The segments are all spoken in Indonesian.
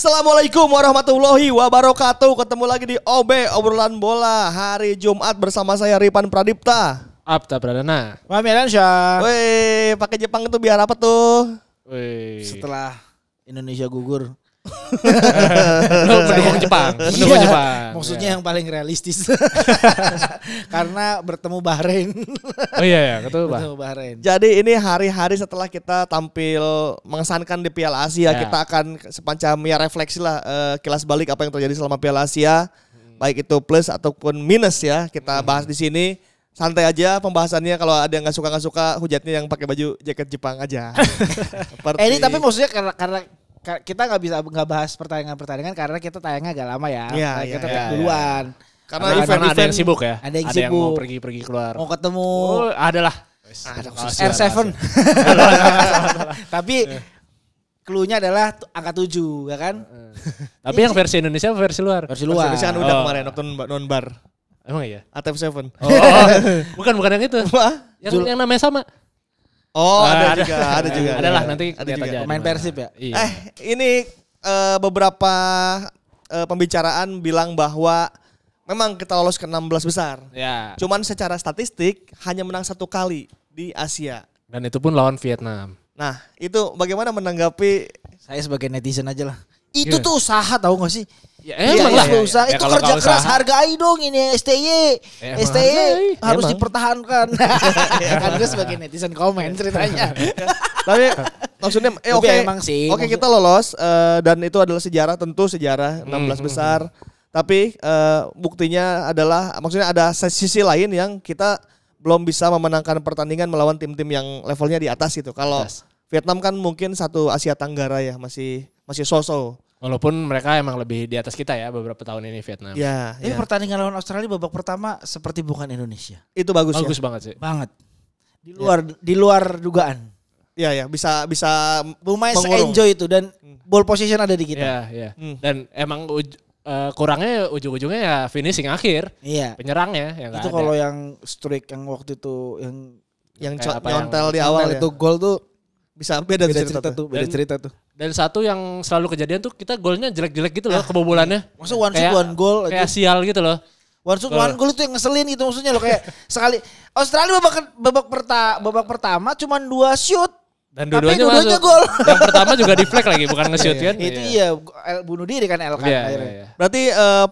Assalamualaikum warahmatullahi wabarakatuh. Ketemu lagi di OB Obrolan Bola hari Jumat bersama saya Ripan Pradipta. Apta Pradana. Mami Alansyah. Weh, pakai Jepang itu biar apa tuh? Wih. Setelah Indonesia gugur. Mendukung Jepang. Mendukung Iya, Jepang. maksudnya yang paling realistis. Karena bertemu Bahrain. Oh iya ya, ketemu Pak. Bertemu Bahrain. Jadi ini hari-hari setelah kita tampil mengesankan di Piala Asia, Ya. kita akan semacam ya refleksi lah kilas balik apa yang terjadi selama Piala Asia, baik itu plus ataupun minus ya. Kita bahas di sini. Santai aja pembahasannya, kalau ada yang nggak suka hujatnya yang pakai baju jaket Jepang aja. Ini tapi maksudnya karena kita nggak bahas pertandingan karena kita tayangnya agak lama ya. Iya, Kita iya, duluan. Karena Karena ada yang sibuk ya. Ada yang yang sibuk. mau pergi keluar. Mau ketemu Oh, ada lah. R7. Tapi cluenya adalah angka 7 ya kan? Tapi yang versi Indonesia apa versi luar? Versi luar. Indonesia kan udah Oh. kemarin nonton non-bar. Emang iya? ATF7. Oh, bukan yang itu. Yang namanya sama. Oh, ada juga. Ada lah, nanti ada lihat juga. aja. Pemain Persib ya? Iya. Ini beberapa pembicaraan bilang bahwa memang kita lolos ke 16 besar. Ya. Cuman secara statistik hanya menang 1 kali di Asia. Dan itu pun lawan Vietnam. Nah, itu bagaimana menanggapi? Saya sebagai netizen aja lah. Itu Gimana? tuh usaha tahu gak sih? Ya Iya, emang lah. itu usaha, Ya, itu kalau kerja nggak keras, usaha, hargai dong ini STY. Emang STY hargai, harus emang. dipertahankan. Kan gue sebagai netizen komen ceritanya. Tapi maksudnya Tapi oke. emang sih, Oke, maksud- kita lolos dan itu adalah sejarah, tentu sejarah 16 besar. Tapi buktinya adalah maksudnya ada sisi lain yang kita belum bisa memenangkan pertandingan melawan tim-tim yang levelnya di atas itu. Kalau Atas. Vietnam kan mungkin satu Asia Tenggara ya, masih so-so. Walaupun mereka emang lebih di atas kita ya beberapa tahun ini Vietnam. Ya, Tapi ya. pertandingan lawan Australia babak pertama seperti bukan Indonesia. Itu bagus, Bagus ya. banget sih. Banget. Di luar dugaan. Ya, bisa Lumayan mengurung. se-enjoy itu dan ball position ada di kita. Iya, iya. Dan emang kurangnya ujung-ujungnya ya finishing akhir. Iya. Penyerangnya yang Itu nggak kalau ada. yang streak yang waktu itu yang yang Kayak apa yang- nyontel di awal ya. itu gol tuh Bisa beda beda cerita cerita tuh. tuh, beda Dan- cerita tuh. Dan satu yang selalu kejadian tuh kita golnya jelek-jelek gitu loh kebobolannya. Maksud one shoot Kayak- one goal aja. Kayak sial gitu loh. One shoot Gol. one goal itu yang ngeselin gitu maksudnya lo kayak sekali Australia babak pertama cuman 2 shoot. Dan Tapi dua-duanya dua-duanya masuk. gol. Yang pertama juga di flag lagi bukan nge-shoot kan. Itu iya bunuh diri kan El kan Iya, akhirnya. iya. Berarti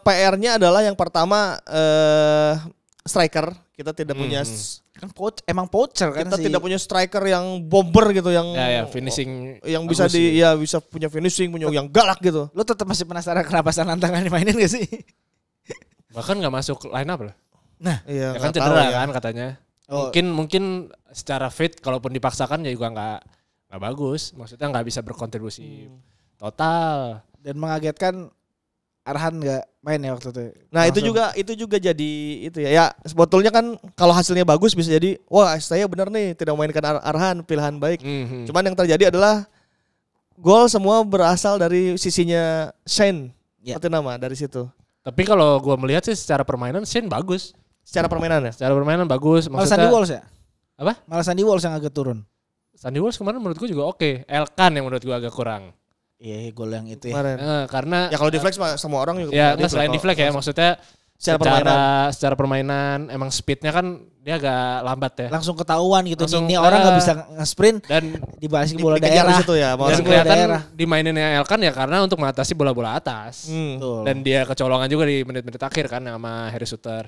PR-nya adalah yang pertama striker. Kita tidak punya Kan emang poacher kan kita sih. tidak punya striker yang bomber gitu yang Ya, finishing yang bisa bagus di sih. ya bisa punya finishing, punya yang galak gitu. Lo tetap masih penasaran kenapa Sanantangan dimainin gak sih? Bahkan nggak masuk line up loh. Nah, Iya, Ya kan nggak tahu cedera ya. kan katanya. Oh. Mungkin secara fit kalaupun dipaksakan ya juga nggak bagus. Maksudnya nggak bisa berkontribusi total. dan mengagetkan Arhan gak main ya waktu itu. Nah, Langsung. itu juga jadi itu ya. Ya, sebetulnya kan kalau hasilnya bagus bisa jadi wah, saya benar nih tidak memainkan Arhan, pilihan baik. Mhm. Cuman yang terjadi adalah gol semua berasal dari sisinya Shane. Ya. Itu nama dari situ. Tapi kalau gue melihat sih secara permainan Shane bagus. Secara permainan ya. Secara permainan bagus. Malah Sandy Walsh ya? Apa? Malah Sandy Walsh yang agak turun. Sandy Walsh kemarin menurut gue juga oke. Elkan yang menurut gue agak kurang. Iya, gol yang itu ya. Kemarin. Karena Ya kalau di flex mah semua orang juga ya punya nggak selain di flag ya maksudnya secara permainan emang speednya kan dia agak lambat ya. Langsung ketahuan gitu. Langsung, Ini orang gak bisa nge-sprint Dan dibalik bola dikejar daerah. di situ ya. Dan dan bola kelihatan daerah. dimaininnya Elkan ya karena untuk mengatasi bola-bola atas. Betul. Dan dia kecolongan juga di menit-menit akhir kan sama Harry Suter.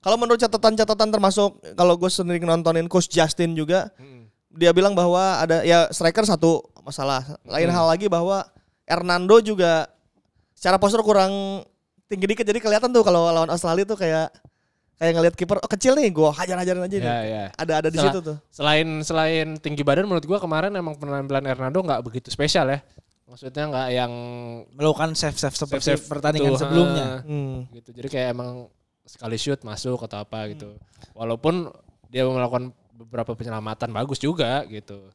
Kalau menurut catatan-catatan termasuk kalau gue sendiri nontonin Coach Justin juga, dia bilang bahwa ada ya striker satu masalah. Lain hal lagi bahwa Hernando juga secara postur kurang tinggi dikit, jadi kelihatan tuh kalau lawan Australia tuh kayak ngelihat kiper kecil nih, gue hajar-hajarin aja nih. Ya, ya. Ada di Sel- situ tuh. Selain tinggi badan menurut gua kemarin emang penampilan Hernando nggak begitu spesial ya. Maksudnya nggak yang Melakukan save-save seperti save-save pertandingan tuh, sebelumnya. gitu. Jadi kayak emang sekali shoot masuk atau apa gitu. Walaupun dia melakukan beberapa penyelamatan bagus juga gitu.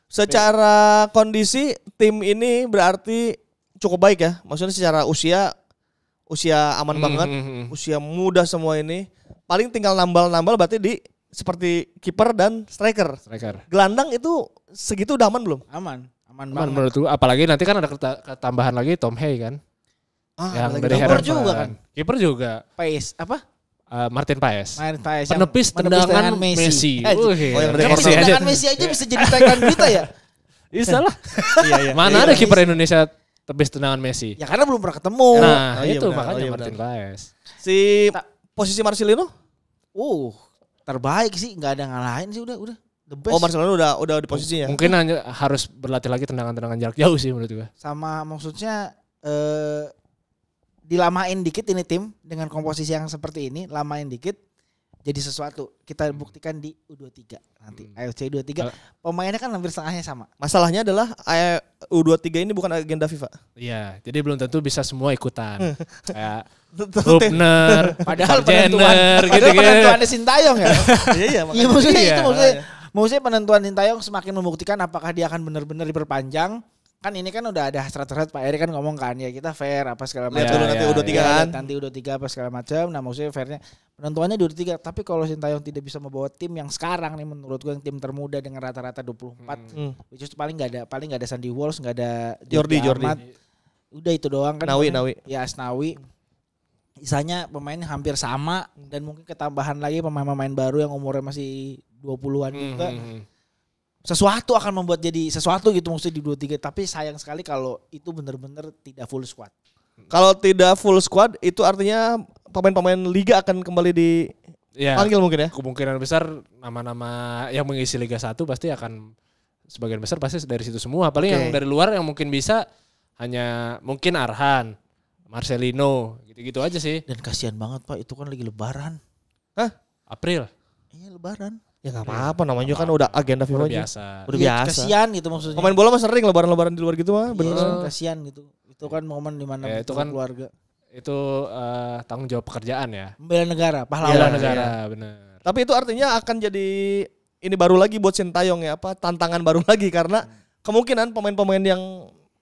Secara kondisi tim ini berarti cukup baik ya. Maksudnya secara usia aman banget, usia muda semua ini. Paling tinggal nambal-nambal berarti di seperti kiper dan striker. Striker. Gelandang itu segitu udah aman belum? Aman Aman Cuman banget. menurut gua, apalagi nanti kan ada ketambahan lagi Tom Hay kan. Yang lagi dari kiper Herenveen. juga kan? Kiper juga. Paes apa? Martin Paes. Main Paes Penepis tendangan Messi. Wih, Oh, yang dari penepis Porto. tendangan Messi aja bisa jadi tagline berita ya? Bisa lah. Iya. Mana ada kiper Indonesia tepis tendangan Messi? Ya karena belum pernah ketemu. Nah, Oh, iya itu benar. makanya Oh, iya Martin Paes. Si posisi Marcelino? Terbaik sih, nggak ada ngalahin sih udah the best. Oh, Marcelino udah di posisinya. Mungkin hanya harus berlatih lagi tendangan-tendangan jarak jauh sih menurut gua. Sama maksudnya dilamain dikit ini tim dengan komposisi yang seperti ini, lamain dikit jadi sesuatu. Kita buktikan di U23 nanti. AFC U23 pemainnya kan hampir setengahnya sama. Masalahnya adalah U23 ini bukan agenda FIFA. Iya, jadi belum tentu bisa semua ikutan. Kayak Betul. Hubner, Padahal Jenner gitu gitu. penentuannya Sintayong ya. Iya, Iya maksudnya Iya, itu maksudnya penentuan Sintayong semakin membuktikan apakah dia akan benar-benar diperpanjang. Kan ini kan udah ada strat-strat Pak Eri kan ngomong kan ya kita fair apa segala macam. Lihat dulu nanti U23 Ya, kan. nanti U23 apa segala macam. Nah maksudnya fairnya penentuannya di U23. Tapi kalau Sintayong tidak bisa membawa tim yang sekarang nih menurut gue yang tim termuda dengan rata-rata 24. Which is paling nggak ada Sandy Walsh, nggak ada Jordi. Ahmad. Udah itu doang kan. Nawi. Ya Asnawi. Sisanya pemainnya hampir sama dan mungkin ketambahan lagi pemain-pemain baru yang umurnya masih 20-an juga. Sesuatu akan membuat jadi sesuatu gitu maksudnya di 23, tapi sayang sekali kalau itu benar-benar tidak full squad. Kalau tidak full squad itu artinya pemain-pemain liga akan kembali dipanggil mungkin ya. Kemungkinan besar nama-nama yang mengisi Liga 1 pasti akan sebagian besar pasti dari situ semua. Paling yang dari luar yang mungkin bisa hanya mungkin Arhan, Marcelino, gitu-gitu aja sih. Dan kasihan banget Pak, itu kan lagi lebaran. April. Iya lebaran. Ya nggak apa-apa namanya kan udah agenda FIFA Udah aja. biasa. Udah Iya, biasa. Kasihan gitu maksudnya. Pemain bola mah sering lebaran-lebaran di luar gitu mah, bener. Kasihan gitu. Itu kan momen dimana Ya, itu kan keluarga. Itu tanggung jawab pekerjaan ya. Membela negara, pahlawan. Bela Iya, negara, benar. Tapi itu artinya akan jadi ini baru lagi buat Sintayong ya, tantangan baru lagi karena kemungkinan pemain-pemain yang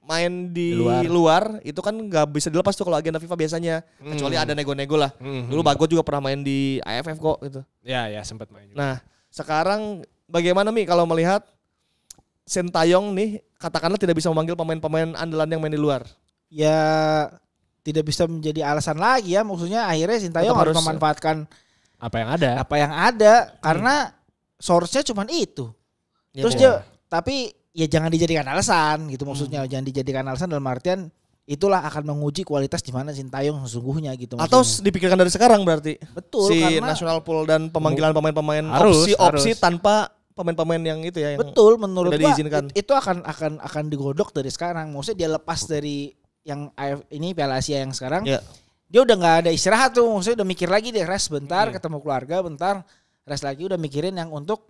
main di luar itu kan nggak bisa dilepas tuh kalau agenda FIFA biasanya, kecuali ada nego-nego lah. Dulu Bagot juga pernah main di AFF kok gitu. Ya sempat main juga. Nah, sekarang bagaimana Mi kalau melihat Sintayong nih katakanlah tidak bisa memanggil pemain-pemain andalan yang main di luar? Ya tidak bisa menjadi alasan lagi ya, maksudnya akhirnya Sintayong Tetap harus harus memanfaatkan Apa yang ada? apa yang ada karena source-nya cuma itu. Ya, Terus dia tapi ya jangan dijadikan alasan gitu maksudnya, jangan dijadikan alasan dalam artian itulah akan menguji kualitas di mana Sintayong sesungguhnya gitu. atau maksudnya. dipikirkan dari sekarang berarti Betul si karena national pool dan pemanggilan pemain-pemain Harus, opsi harus. tanpa pemain-pemain yang itu ya yang betul menurut tidak gua diizinkan. itu akan digodok dari sekarang. Maksudnya dia lepas dari yang ini Piala Asia yang sekarang. Ya. Dia udah nggak ada istirahat tuh, maksudnya udah mikir lagi deh, rest bentar, ketemu keluarga bentar, rest lagi udah mikirin yang untuk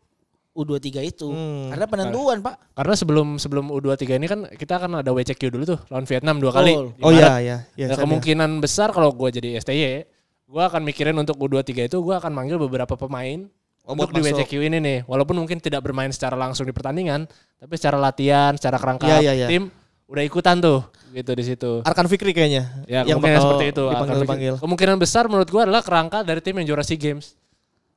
U23 itu. Karena penentuan, Pak. Karena sebelum U23 ini kan kita akan ada WCQ dulu tuh lawan Vietnam 2 kali. Betul. di Oh Maret. iya. Nah, kemungkinan besar kalau gue jadi STY, gue akan mikirin untuk U23 itu gue akan manggil beberapa pemain untuk buat di masuk. WCQ ini nih. Walaupun mungkin tidak bermain secara langsung di pertandingan, tapi secara latihan, secara kerangka Iya. tim udah ikutan tuh gitu di situ. Arkan Fikri kayaknya Ya, yang kemungkinan bakal seperti itu. dipanggil. Kemungkinan besar menurut gue adalah kerangka dari tim yang juara SEA Games.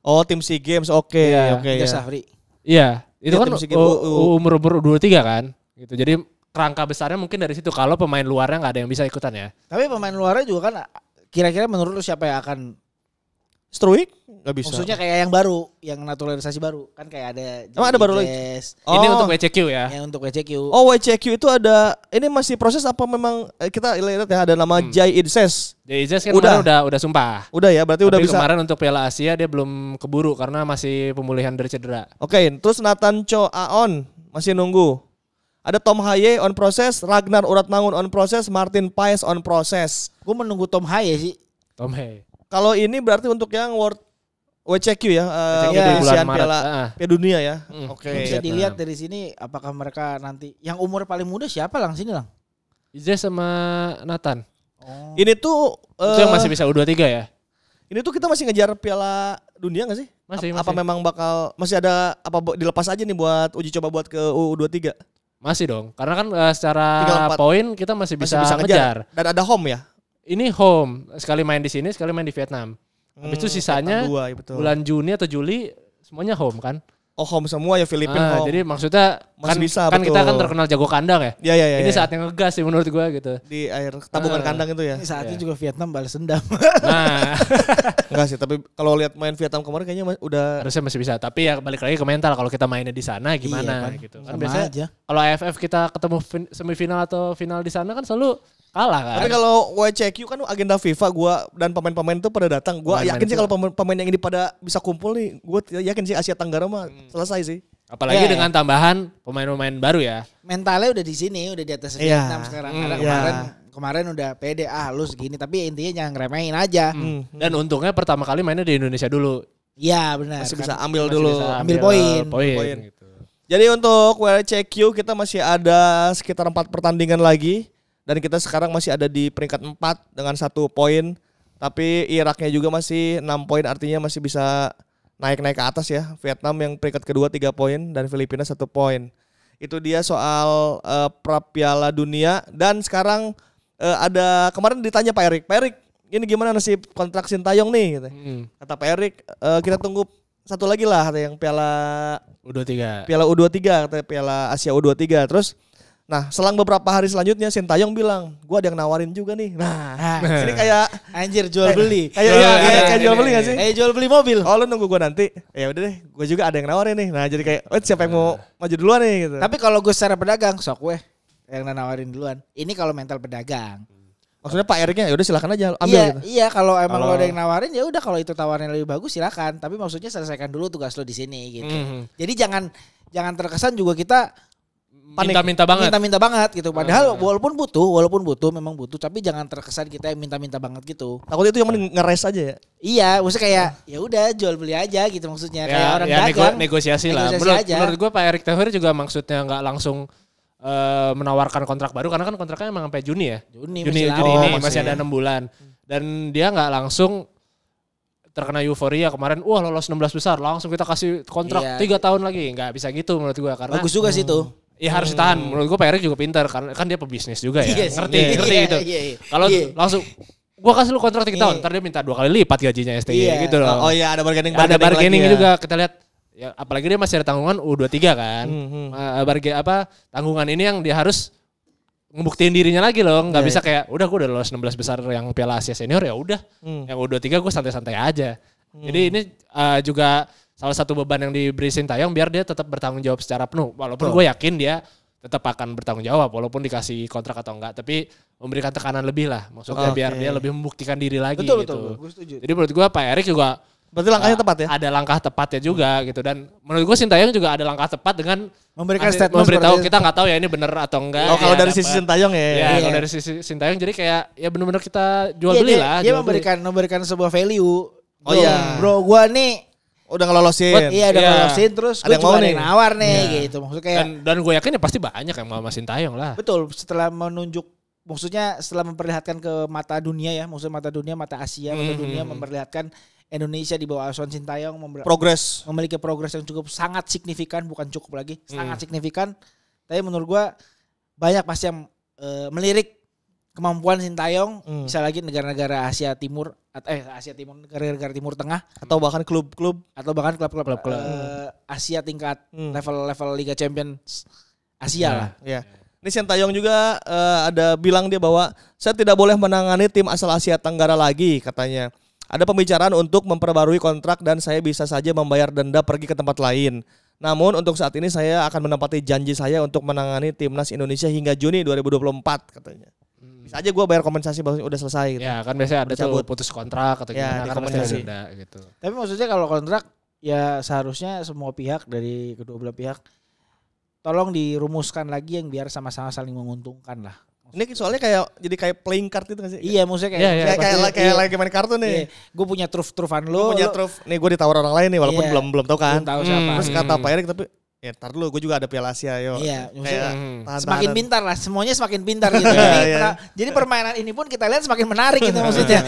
Oh, tim SEA Games. Oke, Iya. oke Dia ya. Safri. Iya, itu Iya, kan tim SEA Games umur 23 kan. Gitu. Jadi kerangka besarnya mungkin dari situ. Kalau pemain luarnya nggak ada yang bisa ikutan ya. Tapi pemain luarnya juga kan kira-kira menurut lu siapa yang akan Struik nggak bisa. maksudnya kayak yang baru, yang naturalisasi baru kan kayak ada Emang ada baru lagi? Jazz, Ini Oh. untuk WCQ ya. yang untuk WCQ. Oh, WCQ itu ada ini masih proses apa memang kita lihat ya ada nama Jai Idses. Jazz kan Udah. kemarin udah sumpah. Udah ya, berarti udah Tapi bisa. kemarin untuk Piala Asia dia belum keburu karena masih pemulihan dari cedera. Oke, terus Nathan Cho Aon masih nunggu. Ada Tom Haye on proses, Ragnar Uratmangun on proses, Martin Paes on proses. Gue menunggu Tom Haye sih. Tom Hay. Kalau ini berarti untuk yang World WCQ ya, WCQ di penyisian bulan Maret. Piala Piala Dunia ya. Oke. Bisa Vietnam. dilihat dari sini apakah mereka nanti yang umur paling muda siapa lang sini lang? Jazz sama Nathan. Oh. Ini tuh Itu yang masih bisa U23 ya? ini tuh kita masih ngejar Piala Dunia nggak sih? Masih, Apa masih. memang bakal masih ada apa dilepas aja nih buat uji coba buat ke U23? Masih dong. Karena kan secara Tinggal 4. poin kita masih bisa, Masih bisa ngejar. Dan ada home ya. Ini home. Sekali main di sini, sekali main di Vietnam. Habis itu sisanya Vietnam 2, ya betul. bulan Juni atau Juli semuanya home kan? home semua ya Filipina home. Jadi maksudnya Masih kan, bisa, kan kita betul. kan terkenal jago kandang ya. Iya. Ini saatnya ngegas sih menurut gua gitu. Di air tabungan kandang itu ya. Saat itu juga Vietnam balas dendam. Nah, Enggak sih, tapi kalau lihat main Vietnam kemarin kayaknya udah harusnya masih bisa. Tapi ya balik lagi ke mental. Kalau kita mainnya di sana gimana Iya, gitu. Kan sama biasanya aja. kalau AFF kita ketemu semifinal atau final di sana kan selalu kalah kan. Tapi kalau WCQ kan agenda FIFA gua dan pemain-pemain tuh pada datang. Gua Pemain-pemain yakin sih itu. kalau pemain yang ini pada bisa kumpul nih, gua yakin sih Asia Tenggara mah selesai sih. Apalagi Iya. dengan tambahan pemain-pemain baru ya. Mentalnya udah di sini, udah di atas Iya. Vietnam sekarang. Karena Iya. kemarin udah pede lu segini, tapi intinya jangan ngeremehin aja. Dan untungnya pertama kali mainnya di Indonesia dulu. Iya benar. Masih kan. bisa ambil Masih dulu. bisa Ambil poin. Poin. Gitu. Jadi untuk WCQ kita masih ada sekitar 4 pertandingan lagi dan kita sekarang masih ada di peringkat 4 dengan 1 poin. Tapi Iraknya juga masih 6 poin, artinya masih bisa naik ke atas ya. Vietnam yang peringkat kedua 3 poin dan Filipina 1 poin. Itu dia soal pra Piala Dunia. Dan sekarang ada kemarin ditanya Pak Erik, ini gimana nasib kontrak Sintayong nih? Gitu. Kata Pak Erik, kita tunggu satu lagi lah, kata yang Piala U23, kata Piala Asia U23. Terus, nah selang beberapa hari selanjutnya Sintayong bilang, gua ada yang nawarin juga nih. Nah, ini kayak Anjir jual beli. kayak jual beli gak sih? Kayak jual beli mobil. Oh lu nunggu gua nanti. Ya udah deh, gua juga ada yang nawarin nih. Nah jadi kayak, siapa yang mau maju duluan nih gitu. Tapi kalau gue secara pedagang, sok gue yang nawarin duluan. Ini kalau mental pedagang. Maksudnya Pak Eriknya, ya udah silakan aja ambil gitu. Iya, kalau emang lo ada yang nawarin ya udah, kalau itu tawaran lebih bagus silakan. Tapi maksudnya selesaikan dulu tugas lo di sini gitu. Jadi jangan terkesan juga kita Minta-minta banget. Minta-minta banget gitu. Padahal walaupun butuh memang butuh, tapi jangan terkesan kita yang minta-minta banget gitu. Takut itu yang mending ngeres aja ya. Iya, maksudnya kayak ya udah jual beli aja gitu maksudnya. Kayak orang ya dagang. negosiasi lah. Negosiasi aja. Menurut gue Pak Erick Thohir juga maksudnya nggak langsung menawarkan kontrak baru karena kan kontraknya emang sampai Juni ya. Juni ini lama. masih ada 6 bulan. Dan dia nggak langsung terkena euforia kemarin, wah lolos 16 besar, langsung kita kasih kontrak 3 tahun lagi. Nggak bisa gitu menurut gue karena bagus juga sih tuh. ya harus ditahan. Menurut gue Pak Erick juga pintar karena kan dia pebisnis juga ya. Iya sih. Ngerti Iya, gitu. iya. Kalau langsung gua kasih lu kontrak 3 tahun, ntar dia minta 2 kali lipat gajinya STY gitu loh. Oh iya ada bargaining Bargaining lagi ya. juga kita lihat. Ya, apalagi dia masih ada tanggungan U23 kan. Tanggungan ini yang dia harus ngebuktiin dirinya lagi loh. Nggak bisa kayak udah gue udah lolos 16 besar yang Piala Asia Senior ya udah. Yang U23 gue santai-santai aja. Jadi ini juga salah satu beban yang diberi Sintayong biar dia tetap bertanggung jawab secara penuh. Walaupun gue yakin dia tetap akan bertanggung jawab walaupun dikasih kontrak atau enggak. Tapi memberikan tekanan lebih lah. Maksudnya biar dia lebih membuktikan diri lagi gitu. Betul, gue setuju. Jadi menurut gue Pak Erick juga berarti langkahnya tepat ya? Ada langkah tepatnya juga gitu. Dan menurut gue Sintayong juga ada langkah tepat dengan memberikan statement memberitahu kita nggak tahu ya ini bener atau enggak. Oh kalau ya, dari sisi Sintayong ya. Ya, kalau dari sisi Sintayong jadi kayak ya benar-benar kita jual beli lah. Dia jual beli. memberikan sebuah value. Oh iya. Bro, gua nih udah ngelolosin. iya udah ngelolosin terus Ada gue yang juga mau ada nih. yang nawar nih gitu. Maksudnya kayak Dan gue yakin ya pasti banyak yang mau sama Sintayong lah. betul, setelah menunjuk, maksudnya setelah memperlihatkan ke mata dunia ya, maksudnya mata dunia, mata Asia, mata dunia, memperlihatkan Indonesia di bawah asuhan Sintayong Progres. memiliki progres yang cukup sangat signifikan, bukan cukup lagi, sangat signifikan. Tapi menurut gua banyak pasti yang melirik kemampuan Sintayong, bisa lagi negara-negara Asia Timur, negara-negara Timur Tengah, Atau bahkan klub-klub. atau bahkan klub-klub Asia tingkat level Liga Champions Asia lah. Ya. Ini Sintayong juga ada bilang dia bahwa saya tidak boleh menangani tim asal Asia Tenggara lagi katanya. Ada pembicaraan untuk memperbarui kontrak dan saya bisa saja membayar denda pergi ke tempat lain. Namun untuk saat ini saya akan menepati janji saya untuk menangani timnas Indonesia hingga Juni 2024 katanya. Bisa aja gue bayar kompensasi bahwa udah selesai gitu. Ya kan biasanya ada tuh putus kontrak atau Ya, gimana kan pasti ada dikompensasi. denda gitu. Tapi maksudnya kalau kontrak ya seharusnya semua pihak dari kedua belah pihak tolong dirumuskan lagi yang biar sama-sama saling menguntungkan lah. Ini soalnya kayak playing card itu kan sih? Iya, maksudnya kayak Iya, kayak lagi main kartu nih. gue punya truf-trufan Gue lo. punya truf. Nih gue ditawar orang lain nih walaupun Iya. belum tahu kan. Belum tahu siapa. Terus kata Pak Erik tapi ya ntar dulu gue juga ada Piala Asia yo. Iya, Kayak tahan-tahanan. semakin pintar lah, semuanya semakin pintar gitu. Iya. Jadi permainan ini pun kita lihat semakin menarik gitu maksudnya.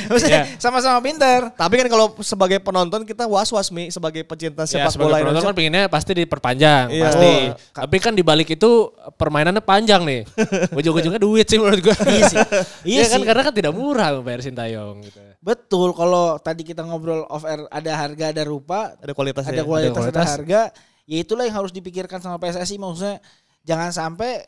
Maksudnya sama-sama pintar. Tapi kan kalau sebagai penonton kita was-was Mi sebagai pecinta Ya sepak sebagai bola penonton Indonesia. kan pengennya pasti diperpanjang Iya. pasti. Oh. Tapi kan dibalik itu permainannya panjang nih. Ujung-ujungnya duit sih menurut gue. Iya sih. Iya kan karena kan tidak murah bayar Sintayong gitu. Betul, kalau tadi kita ngobrol off air ada harga, ada rupa, Ada kualitasnya. ada kualitas, ada kualitas. harga. Ya itulah yang harus dipikirkan sama PSSI. Maksudnya jangan sampai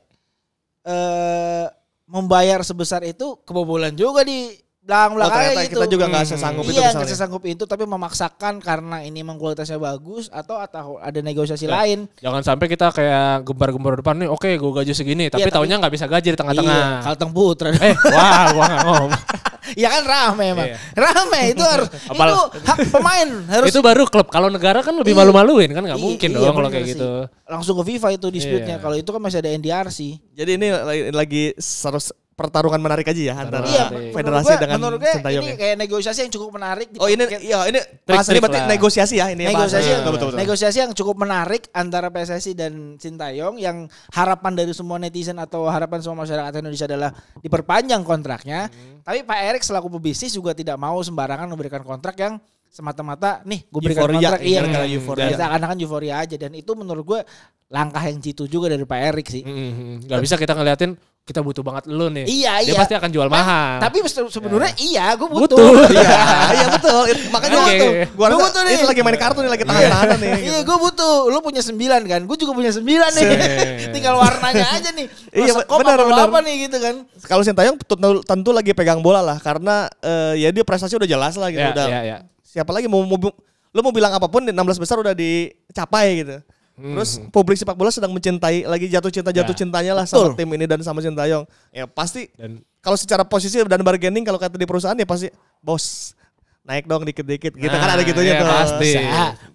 membayar sebesar itu kebobolan juga di belakang-belakangnya ternyata gitu. kita juga nggak sesanggup itu Iya, nggak misalnya. sesanggup itu, tapi memaksakan karena ini emang kualitasnya bagus atau ada negosiasi lain. Jangan sampai kita kayak gembar-gembar depan nih, oke gue gaji segini, tapi tapi- taunya nggak bisa gaji di tengah-tengah. Iya, Kalteng Putra. Wah, gua nggak ngomong. Ya kan rame emang. Iya. Rame itu harus Apal- itu hak pemain harus Itu baru klub. Kalau negara kan lebih Iya. malu-maluin kan, nggak mungkin Iya, dong kalau bener kayak sih. gitu. langsung ke FIFA itu dispute-nya. Iya. Kalau itu kan masih ada NDRC. Jadi ini lagi harus pertarungan menarik aja ya antara Iya, federasi dengan menurut gue Sintayong ini ya. kayak negosiasi yang cukup menarik. Oh ini ini bahasanya berarti lah. negosiasi ya ini ya negosiasi, bahasanya. Betul. negosiasi yang cukup menarik antara PSSI dan Sintayong, yang harapan dari semua netizen atau harapan semua masyarakat Indonesia adalah diperpanjang kontraknya. Tapi Pak Erik selaku pebisnis juga tidak mau sembarangan memberikan kontrak yang semata-mata nih gue berikan Euforia, kontrak iya gara-gara euforia. seakan-akan euforia aja, dan itu menurut gue langkah yang jitu juga dari Pak Erik sih. Nggak bisa kita ngeliatin kita butuh banget lu nih. Iya, Dia iya. pasti akan jual mahal. Tapi sebenarnya iya gue Butuh. butuh. Iya betul. Makanya Oke. gua Gua rasa butuh nih. ini lagi main kartu nih, lagi tahan-tahanan nih. Iya gitu. gue butuh. Lu punya 9 kan, gue juga punya 9 nih. Tinggal warnanya aja nih. Iya, Sekop benar, apa benar. apa nih gitu kan. Kalau Sintayong tentu lagi pegang bola lah, karena ya dia prestasi udah jelas lah gitu. Ya, Udah ya, ya. siapa lagi lu mau bilang apapun di 16 besar udah dicapai gitu. Terus publik sepak bola sedang mencintai, lagi jatuh cintanya lah sama tim ini dan sama Sintayong. Ya pasti Dan kalau secara posisi dan bargaining kalau kata di perusahaan ya pasti bos naik dong dikit-dikit. Gitu kan ada gitunya iya, tuh. pasti.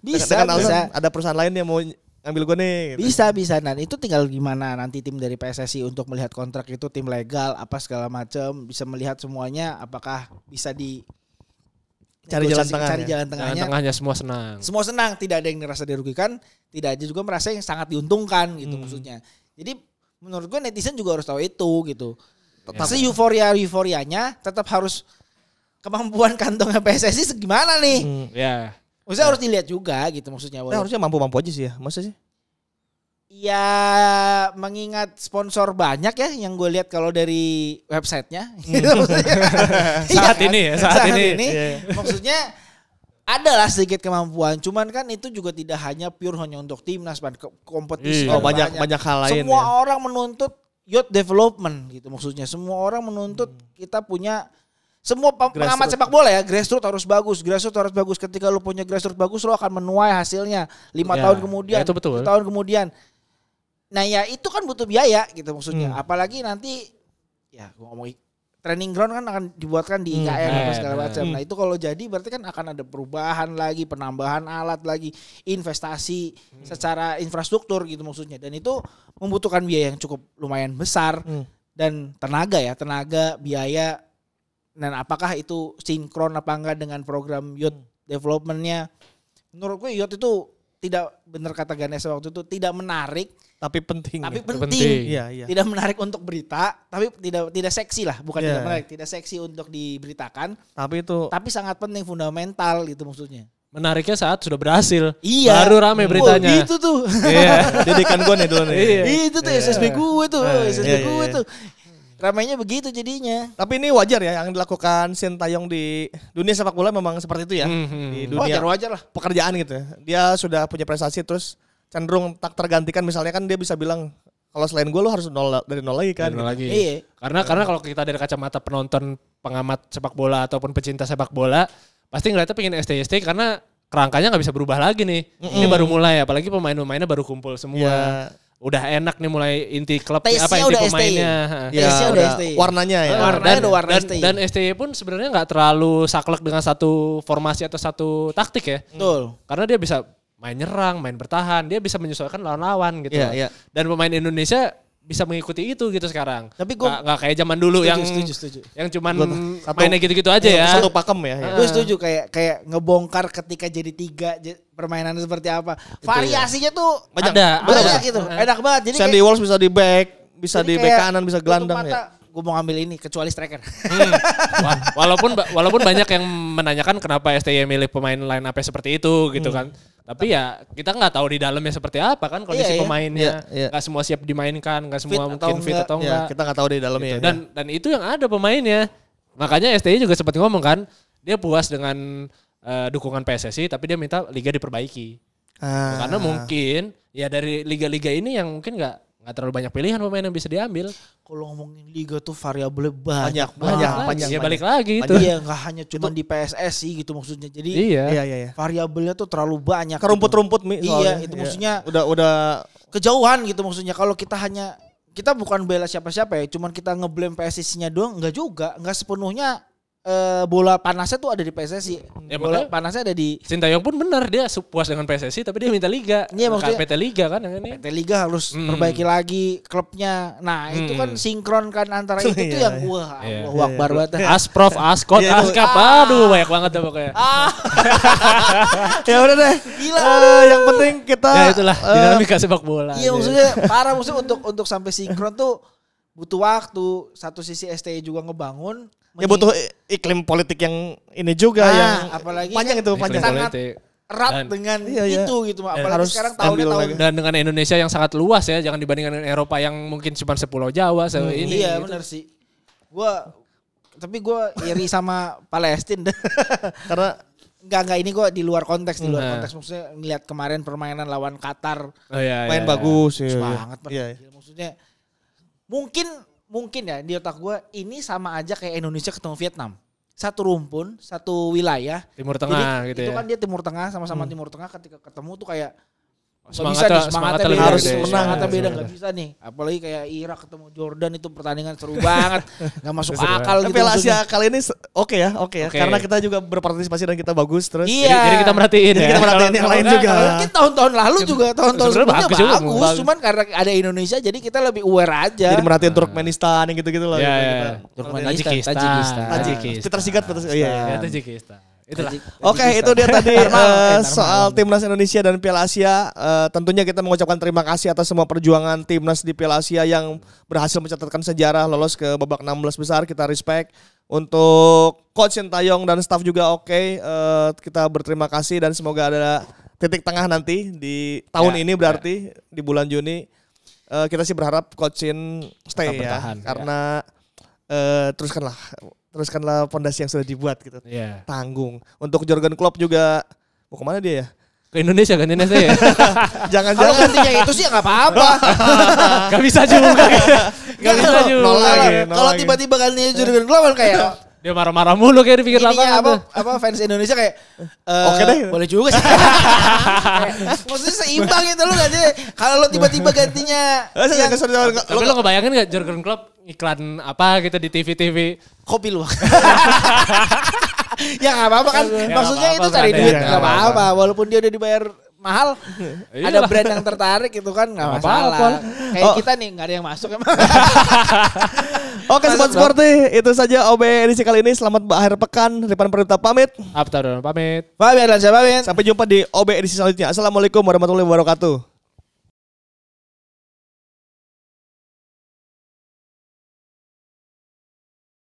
Bisa, Dengan alasan bisa. ada perusahaan lain yang mau ngambil gue nih. Gitu. Bisa. Nah itu tinggal gimana nanti tim dari PSSI untuk melihat kontrak itu, tim legal apa segala macam, bisa melihat semuanya, apakah bisa Cari jalan tengah. cari jalan Jalan tengahnya. tengahnya semua senang. Semua senang, tidak ada yang merasa dirugikan, tidak ada juga merasa yang sangat diuntungkan gitu maksudnya. Jadi menurut gue netizen juga harus tahu itu gitu. Pasti euforianya tetap harus kemampuan kantongnya PSSI segimana nih. Ya. Maksudnya harus dilihat juga gitu maksudnya. Ya, harusnya mampu-mampu aja sih ya. Masa sih? Ya mengingat sponsor banyak ya yang gue lihat kalau dari websitenya. Gitu maksudnya. Saat Iya ini kan? ya, saat ini. Iya. Maksudnya adalah sedikit kemampuan, cuman kan itu juga tidak hanya pure hanya untuk timnas, kompetisi. Iya. Oh, banyak hal lain Semua ya. orang menuntut youth development gitu maksudnya. Semua orang menuntut kita punya, semua pengamat sepak bola ya, grassroots harus bagus. Ketika lu punya grassroots bagus, lu akan menuai hasilnya 5 Ya, tahun kemudian, ya itu betul. 10 tahun kemudian. Nah ya itu kan butuh biaya gitu maksudnya. Apalagi nanti ya gua ngomong training ground kan akan dibuatkan di IKN apa segala macam. Nah itu kalau jadi berarti kan akan ada perubahan lagi, penambahan alat lagi, investasi secara infrastruktur gitu maksudnya. Dan itu membutuhkan biaya yang cukup lumayan besar dan tenaga, biaya. Dan apakah itu sinkron apa enggak dengan program youth development-nya? Menurut gue youth itu tidak, benar kata Ganesha waktu itu, tidak menarik Tapi penting. tapi ya. penting. Iya. Tidak menarik untuk berita, tapi tidak seksi lah, bukan Iya. tidak menarik, tidak seksi untuk diberitakan, Tapi itu tapi sangat penting, fundamental gitu maksudnya. Menariknya saat sudah berhasil. Iya. Baru rame beritanya. Oh, itu tuh. Iya. didikan gue nih dulu nih. Iya. Itu tuh SSB gue tuh, SSB iya, gue iya. tuh. Ramainya begitu jadinya. Tapi ini wajar ya yang dilakukan Sintayong di dunia sepak bola, memang seperti itu ya. Di dunia Wajar lah. pekerjaan gitu ya. Dia sudah punya prestasi terus cenderung tak tergantikan, misalnya kan dia bisa bilang kalau selain gue lo harus dari nol lagi kan. Dan gitu. lagi. Iya. Karena kalau kita dari kacamata penonton, pengamat sepak bola ataupun pecinta sepak bola, pasti ngeliatnya pengen ST karena kerangkanya nggak bisa berubah lagi nih. Ini baru mulai, apalagi pemainnya baru kumpul semua. Iya. Udah enak nih mulai inti klub, Taste-nya apa inti udah pemainnya. Ya, Taste-nya udah STI. warnanya ya. Warnanya udah warna STI. Dan STY pun sebenarnya nggak terlalu saklek dengan satu formasi atau satu taktik ya. Betul. Karena dia bisa main nyerang, main bertahan, dia bisa menyesuaikan lawan-lawan gitu. Iya, iya. Dan pemain Indonesia bisa mengikuti itu gitu sekarang. Tapi gua nggak kayak zaman dulu setuju. yang cuman Satu- mainnya gitu-gitu aja ya. Satu pakem ya. ya. Gue setuju, kayak ngebongkar ketika jadi 3 permainannya seperti apa. Variasinya tuh Banyak. banyak gitu. Enak banget. Jadi Sandy Walsh bisa di back, bisa jadi di back kayak kanan, bisa gelandang ya. Gue mau ngambil ini kecuali striker. Walaupun banyak yang menanyakan kenapa STY milih pemain line up seperti itu gitu kan. Tapi ya kita nggak tahu di dalamnya seperti apa kan kondisi Iya, iya. pemainnya. Iya. Nggak semua siap dimainkan, nggak semua Fit mungkin atau fit enggak. atau Ya, enggak. kita nggak tahu di dalamnya. Gitu. ya. Dan itu yang ada pemainnya. Makanya STY juga sempat ngomong kan, dia puas dengan dukungan PSSI tapi dia minta liga diperbaiki. Karena mungkin ya dari liga-liga ini yang mungkin nggak terlalu banyak pilihan pemain yang bisa diambil. Kalau ngomongin liga tuh variabelnya banyak. Ya balik lagi itu. Iya, nggak hanya cuma di PSSI gitu maksudnya. Jadi iya. variabelnya tuh terlalu banyak. Kerumput-rumput Iya, itu maksudnya udah kejauhan gitu maksudnya. Kalau kita bukan bela siapa-siapa ya, cuman kita ngeblame PSSI-nya doang, enggak juga, enggak sepenuhnya bola panasnya tuh ada di PSSI. Ya, bola panasnya ada di Sintayong pun benar, dia puas dengan PSSI tapi dia minta liga. Iya, maksudnya PT Liga kan yang ini. PT Liga harus perbaiki lagi klubnya. Nah, itu kan sinkron kan antara itu tuh yang wah akbar banget. Asprof, Askot, Askap. Aduh, banyak banget tuh pokoknya. Ya udah deh. Gila. Yang penting kita Ya itulah dinamika sepak bola. Iya, maksudnya parah, maksudnya untuk sampai sinkron tuh butuh waktu. Satu sisi STI juga ngebangun. Ya butuh iklim politik yang ini juga yang apalagi panjang itu panjang. Sangat erat dengan itu gitu. Apalagi harus sekarang tahun dan dengan Indonesia yang sangat luas ya, jangan dibandingkan dengan Eropa yang mungkin cuma sepulau Jawa ini. Iya, gitu. benar sih. Tapi gue iri sama Palestina. Karena Enggak ini gue di luar konteks maksudnya ngelihat kemarin permainan lawan Qatar. main bagus bagus banget. Iya. Maksudnya mungkin ya di otak gue ini sama aja kayak Indonesia ketemu Vietnam. Satu rumpun, satu wilayah. Timur Tengah jadi, gitu itu ya. kan dia Timur Tengah sama-sama Timur Tengah ketika ketemu tuh kayak Semangatnya beda, harus gitu. menang. Semangatnya beda nggak bisa nih. Apalagi kayak Irak ketemu Jordan itu pertandingan seru banget. Nggak masuk akal gitu. Piala Asia kali ini oke ya. Karena kita juga berpartisipasi dan kita bagus terus. Iya. Jadi kita merhatiin Jadi ya. kita merhatiin yang lain juga. Mungkin tahun-tahun lalu juga tahun-tahun sebelumnya bagus. bagus. Cuman karena ada Indonesia jadi kita lebih aware aja. Jadi merhatiin Turkmenistan yang gitu-gitu loh. Iya. Tajikistan. Tajikistan. Iya, Tajikistan. Itulah. Oke, itu dia tadi soal Timnas Indonesia dan Piala Asia. Tentunya kita mengucapkan terima kasih atas semua perjuangan Timnas di Piala Asia yang berhasil mencatatkan sejarah lolos ke babak 16 besar. Kita respect. Untuk Coach Sintayong dan staff juga oke. Kita berterima kasih dan semoga ada titik tengah nanti di tahun ini berarti di bulan Juni. Kita sih berharap Coach Sin stay ya. Karena teruskanlah fondasi yang sudah dibuat gitu. Iya. Tanggung. Untuk Jurgen Klopp juga mau kemana dia ya? Ke Indonesia ya. Jangan gantinya itu sih nggak apa-apa. Gak bisa juga. Gak bisa juga. Kalau tiba-tiba gantinya Jurgen Klopp kan kayak dia marah-marah mulu kayak di pinggir lapangan. Apa fans Indonesia kayak oke deh. Boleh juga sih. Maksudnya seimbang gitu lu ganti. Kalau lo tiba-tiba gantinya tapi lo ngebayangin gak Jurgen Klopp iklan apa gitu di TV-TV kopi lu. Ya nggak apa-apa kan. Maksudnya itu cari duit nggak apa-apa. Walaupun dia udah dibayar mahal, ada brand yang tertarik itu kan nggak masalah. Kayak kita nih nggak ada yang masuk emang. Oke, Sobat Sporty, itu saja OB edisi kali ini. Selamat akhir pekan. Ripan Perintah pamit. Aptar pamit. Fabian dan saya pamit. Sampai jumpa di OB edisi selanjutnya. Assalamualaikum warahmatullahi wabarakatuh.